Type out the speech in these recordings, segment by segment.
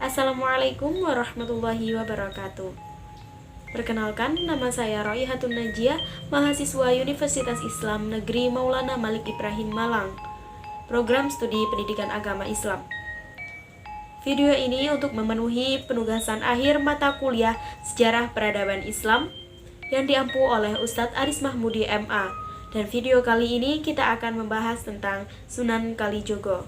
Assalamualaikum warahmatullahi wabarakatuh. Perkenalkan, nama saya Royhatun Najia, mahasiswa Universitas Islam Negeri Maulana Malik Ibrahim Malang, program studi pendidikan agama Islam. Video ini untuk memenuhi penugasan akhir mata kuliah Sejarah Peradaban Islam yang diampu oleh Ustadz Aris Mahmudi MA. Dan video kali ini kita akan membahas tentang Sunan Kalijogo.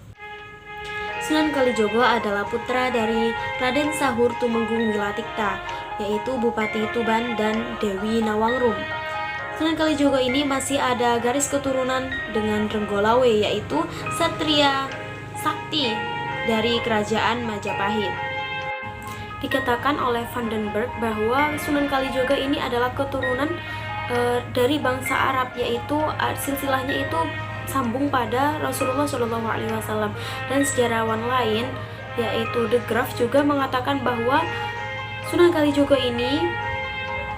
Sunan Kalijogo adalah putra dari Raden Sahur Tumenggung Wilatikta, yaitu Bupati Tuban dan Dewi Nawangrum. Sunan Kalijogo ini masih ada garis keturunan dengan Renggolawe, yaitu Satria Sakti dari Kerajaan Majapahit. Dikatakan oleh Vandenberg bahwa Sunan Kalijogo ini adalah keturunan dari bangsa Arab, yaitu silsilahnya itu sambung pada Rasulullah SAW. Dan sejarawan lain yaitu De Graaf juga mengatakan bahwa Sunan Kalijogo ini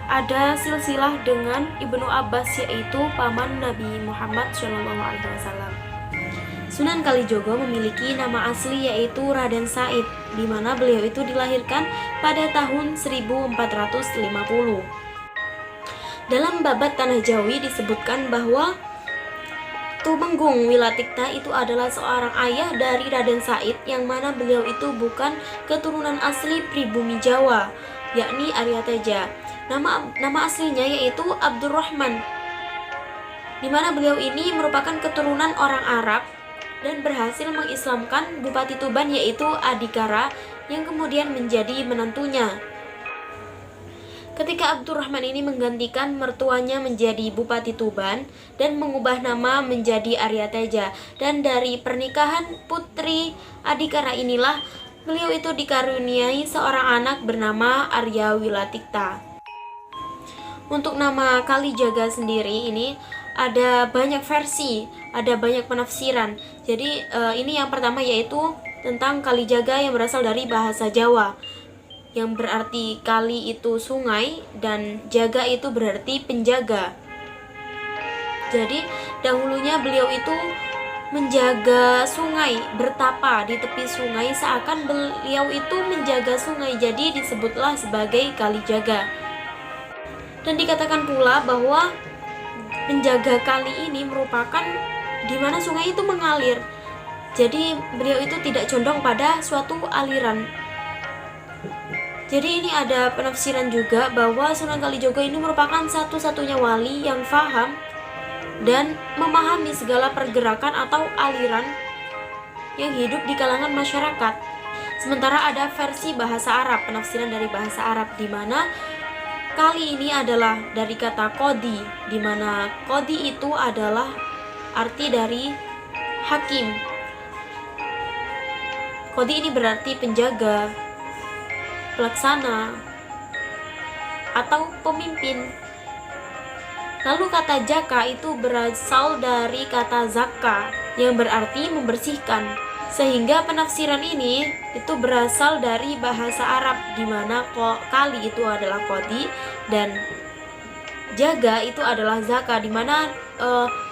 ada silsilah dengan Ibnu Abbas, yaitu paman Nabi Muhammad SAW. Sunan Kalijogo memiliki nama asli yaitu Raden Said, di mana beliau itu dilahirkan pada tahun 1450. Dalam babat Tanah Jawi disebutkan bahwa Tumenggung Wilatikta itu adalah seorang ayah dari Raden Said, yang mana beliau itu bukan keturunan asli pribumi Jawa, yakni Arya Teja. Nama aslinya yaitu Abdurrahman, di mana beliau ini merupakan keturunan orang Arab dan berhasil mengislamkan Bupati Tuban yaitu Adikara, yang kemudian menjadi menantunya. Ketika Abdurrahman ini menggantikan mertuanya menjadi Bupati Tuban dan mengubah nama menjadi Arya Teja, dan dari pernikahan putri Adikara inilah beliau itu dikaruniai seorang anak bernama Arya Wilatikta. Untuk nama Kalijaga sendiri ini ada banyak versi, ada banyak penafsiran. Jadi ini yang pertama yaitu tentang Kalijaga yang berasal dari bahasa Jawa, yang berarti kali itu sungai dan jaga itu berarti penjaga. Jadi dahulunya beliau itu menjaga sungai, bertapa di tepi sungai, seakan beliau itu menjaga sungai, jadi disebutlah sebagai Kalijaga. Dan dikatakan pula bahwa penjaga kali ini merupakan di mana sungai itu mengalir, jadi beliau itu tidak condong pada suatu aliran. Jadi ini ada penafsiran juga bahwa Sunan Kalijogo ini merupakan satu-satunya wali yang faham dan memahami segala pergerakan atau aliran yang hidup di kalangan masyarakat. Sementara ada versi bahasa Arab, penafsiran dari bahasa Arab, di mana kali ini adalah dari kata kodi, di mana kodi itu adalah arti dari hakim. Kodi ini berarti penjaga, pelaksana, atau pemimpin. Lalu kata jaka itu berasal dari kata zakka yang berarti membersihkan. Sehingga penafsiran ini itu berasal dari bahasa Arab, di mana kali itu adalah kodi dan jaga itu adalah zakka, di mana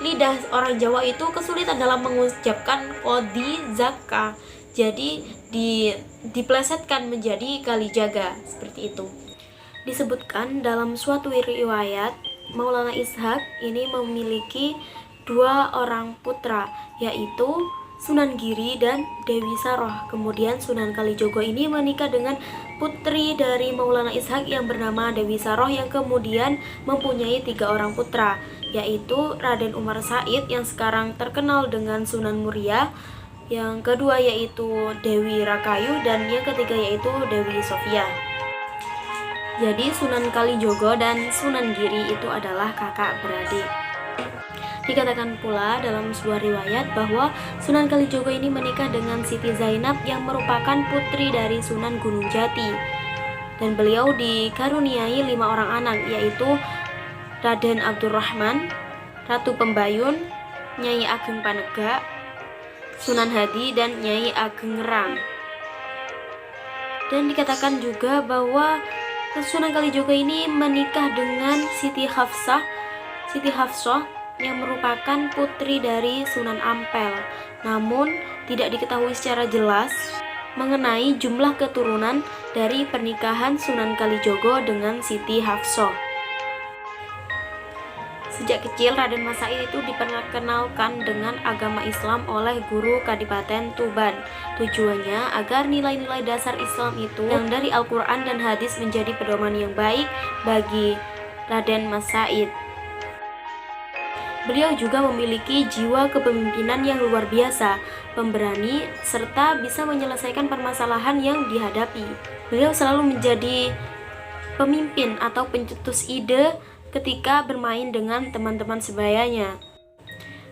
lidah orang Jawa itu kesulitan dalam mengucapkan kodi zakka. Jadi diplesetkan menjadi Kalijaga, seperti itu. Disebutkan dalam suatu riwayat, Maulana Ishaq ini memiliki dua orang putra, yaitu Sunan Giri dan Dewi Saroh. Kemudian Sunan Kalijogo ini menikah dengan putri dari Maulana Ishaq yang bernama Dewi Saroh, yang kemudian mempunyai 3 orang putra, yaitu Raden Umar Said yang sekarang terkenal dengan Sunan Muria, yang kedua yaitu Dewi Rakayu, dan yang ketiga yaitu Dewi Sofia. Jadi Sunan Kalijogo dan Sunan Giri itu adalah kakak beradik. Dikatakan pula dalam sebuah riwayat bahwa Sunan Kalijogo ini menikah dengan Siti Zainab yang merupakan putri dari Sunan Gunung Jati, dan beliau dikaruniai 5 orang anak, yaitu Raden Abdurrahman, Ratu Pembayun, Nyai Ageng Panegak, Sunan Hadi, dan Nyai Ageng Ngerang. Dan dikatakan juga bahwa Sunan Kalijogo ini menikah dengan Siti Hafsah yang merupakan putri dari Sunan Ampel. Namun tidak diketahui secara jelas mengenai jumlah keturunan dari pernikahan Sunan Kalijogo dengan Siti Hafsah. Sejak kecil, Raden Mas Said itu diperkenalkan dengan agama Islam oleh guru Kadipaten Tuban. Tujuannya agar nilai-nilai dasar Islam itu yang dari Al-Quran dan hadis menjadi pedoman yang baik bagi Raden Mas Said. Beliau juga memiliki jiwa kepemimpinan yang luar biasa, pemberani, serta bisa menyelesaikan permasalahan yang dihadapi. Beliau selalu menjadi pemimpin atau pencetus ide ketika bermain dengan teman-teman sebayanya.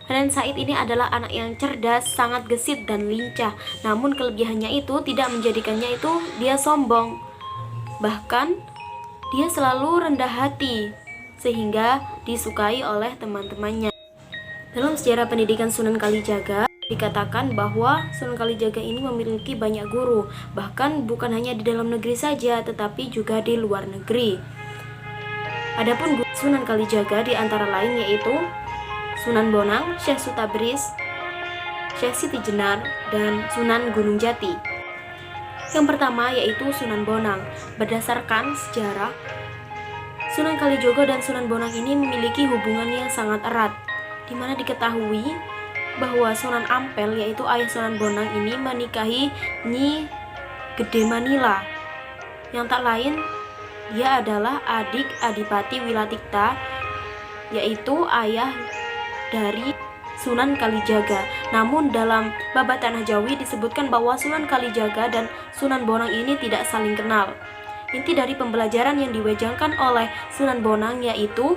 Raden Said ini adalah anak yang cerdas, sangat gesit dan lincah. Namun kelebihannya itu tidak menjadikannya itu dia sombong. Bahkan dia selalu rendah hati sehingga disukai oleh teman-temannya. Dalam sejarah pendidikan Sunan Kalijaga dikatakan bahwa Sunan Kalijaga ini memiliki banyak guru, bahkan bukan hanya di dalam negeri saja tetapi juga di luar negeri. Adapun Sunan Kalijaga di antara lain yaitu Sunan Bonang, Syekh Sutabris, Syekh Siti Jenar, dan Sunan Gunung Jati. Yang pertama yaitu Sunan Bonang. Berdasarkan sejarah, Sunan Kalijogo dan Sunan Bonang ini memiliki hubungan yang sangat erat, di mana diketahui bahwa Sunan Ampel yaitu ayah Sunan Bonang ini menikahi Nyi Gede Manila, yang tak lain dia adalah adik Adipati Wilatikta, yaitu ayah dari Sunan Kalijaga. Namun dalam Babat Tanah Jawi disebutkan bahwa Sunan Kalijaga dan Sunan Bonang ini tidak saling kenal. Inti dari pembelajaran yang diwejangkan oleh Sunan Bonang yaitu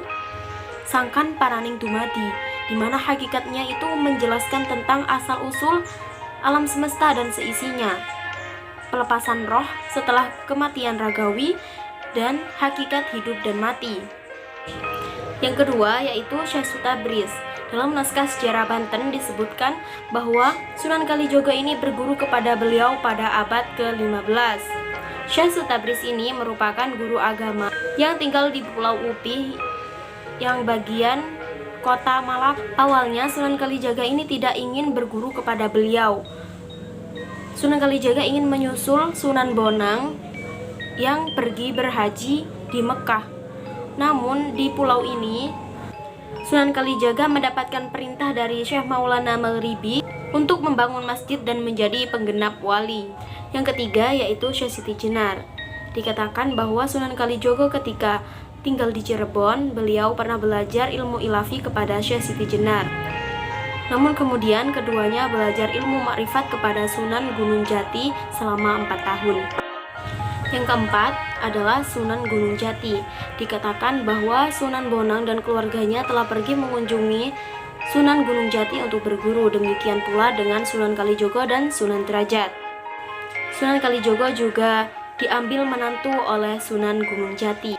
Sangkan Paraning Dumadi, di mana hakikatnya itu menjelaskan tentang asal-usul alam semesta dan seisinya, pelepasan roh setelah kematian ragawi, dan hakikat hidup dan mati. Yang kedua yaitu Syekh Sutabris. Dalam naskah sejarah Banten disebutkan bahwa Sunan Kalijogo ini berguru kepada beliau pada abad ke-15. Syekh Sutabris ini merupakan guru agama yang tinggal di Pulau Upih yang bagian kota Malaka. Awalnya Sunan Kalijaga ini tidak ingin berguru kepada beliau. Sunan Kalijaga ingin menyusul Sunan Bonang yang pergi berhaji di Mekah. Namun di pulau ini Sunan Kalijaga mendapatkan perintah dari Syekh Maulana Maghribi untuk membangun masjid dan menjadi penggenap wali. Yang ketiga yaitu Syekh Siti Jenar. Dikatakan bahwa Sunan Kalijogo ketika tinggal di Cirebon, beliau pernah belajar ilmu ilafi kepada Syekh Siti Jenar. Namun kemudian keduanya belajar ilmu makrifat kepada Sunan Gunung Jati selama 4 tahun. Yang keempat adalah Sunan Gunung Jati. Dikatakan bahwa Sunan Bonang dan keluarganya telah pergi mengunjungi Sunan Gunung Jati untuk berguru. Demikian pula dengan Sunan Kalijogo dan Sunan Derajat. Sunan Kalijogo juga diambil menantu oleh Sunan Gunung Jati.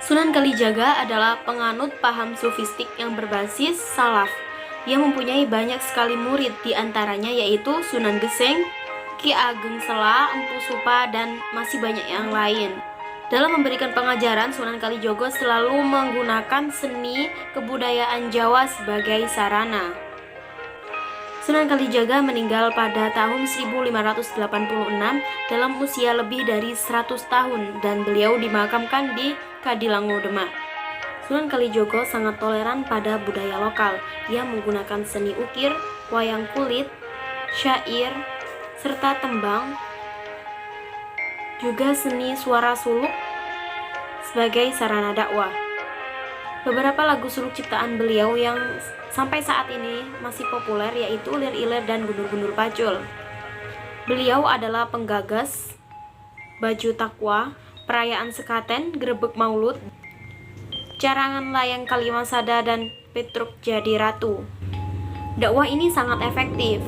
Sunan Kalijaga adalah penganut paham sufistik yang berbasis salaf. Ia mempunyai banyak sekali murid, di antaranya yaitu Sunan Geseng, Ki Ageng Sela, Empu Supa, dan masih banyak yang lain. Dalam memberikan pengajaran, Sunan Kalijogo selalu menggunakan seni kebudayaan Jawa sebagai sarana. Sunan Kalijaga meninggal pada tahun 1586 dalam usia lebih dari 100 tahun dan beliau dimakamkan di Kadilango, Demak. Sunan Kalijogo sangat toleran pada budaya lokal. Ia menggunakan seni ukir, wayang kulit, syair, serta tembang, juga seni suara suluk sebagai sarana dakwah. Beberapa lagu suluk ciptaan beliau yang sampai saat ini masih populer yaitu Lir-Ilir dan Gundur-Gundur Pacul. Beliau adalah penggagas Baju Takwa, Perayaan Sekaten, Grebek Maulud, Carangan Layang Kalimasada, dan Petruk Jadi Ratu. Dakwah ini sangat efektif.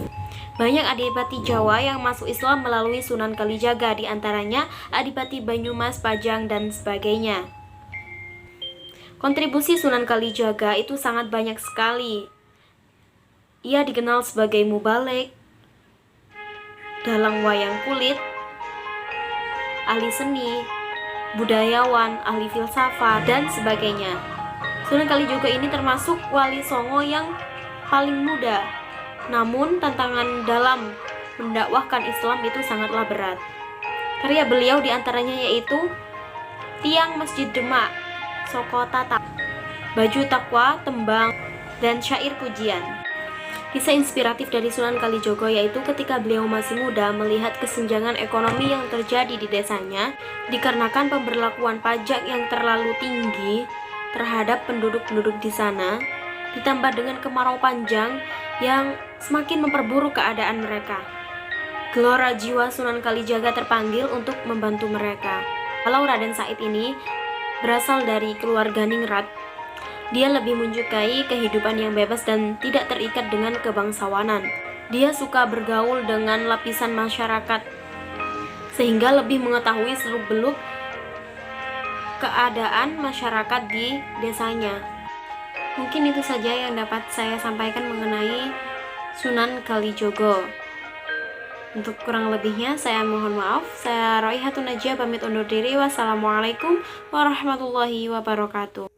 Banyak adipati Jawa yang masuk Islam melalui Sunan Kalijaga, di antaranya Adipati Banyumas, Pajang, dan sebagainya. Kontribusi Sunan Kalijaga itu sangat banyak sekali. Ia dikenal sebagai mubalik, dalang wayang kulit, ahli seni, budayawan, ahli filsafat, dan sebagainya. Sunan Kalijogo ini termasuk wali Songo yang paling muda. Namun tantangan dalam mendakwahkan Islam itu sangatlah berat. Karya beliau diantaranya yaitu Tiang Masjid Demak, Sokotata, Baju Takwa, Tembang, dan Syair Pujian. Kisah inspiratif dari Sunan Kalijogo yaitu ketika beliau masih muda melihat kesenjangan ekonomi yang terjadi di desanya dikarenakan pemberlakuan pajak yang terlalu tinggi terhadap penduduk-penduduk di sana, ditambah dengan kemarau panjang yang semakin memperburuk keadaan mereka. Gelora jiwa Sunan Kalijaga terpanggil untuk membantu mereka. Kalau Raden Said ini berasal dari keluarga ningrat, dia lebih menyukai kehidupan yang bebas dan tidak terikat dengan kebangsawanan. Dia suka bergaul dengan lapisan masyarakat, sehingga lebih mengetahui seluk-beluk keadaan masyarakat di desanya. Mungkin itu saja yang dapat saya sampaikan mengenai Sunan Kalijogo. Untuk kurang lebihnya saya mohon maaf. Saya Raihatun Najia pamit undur diri. Wassalamualaikum warahmatullahi wabarakatuh.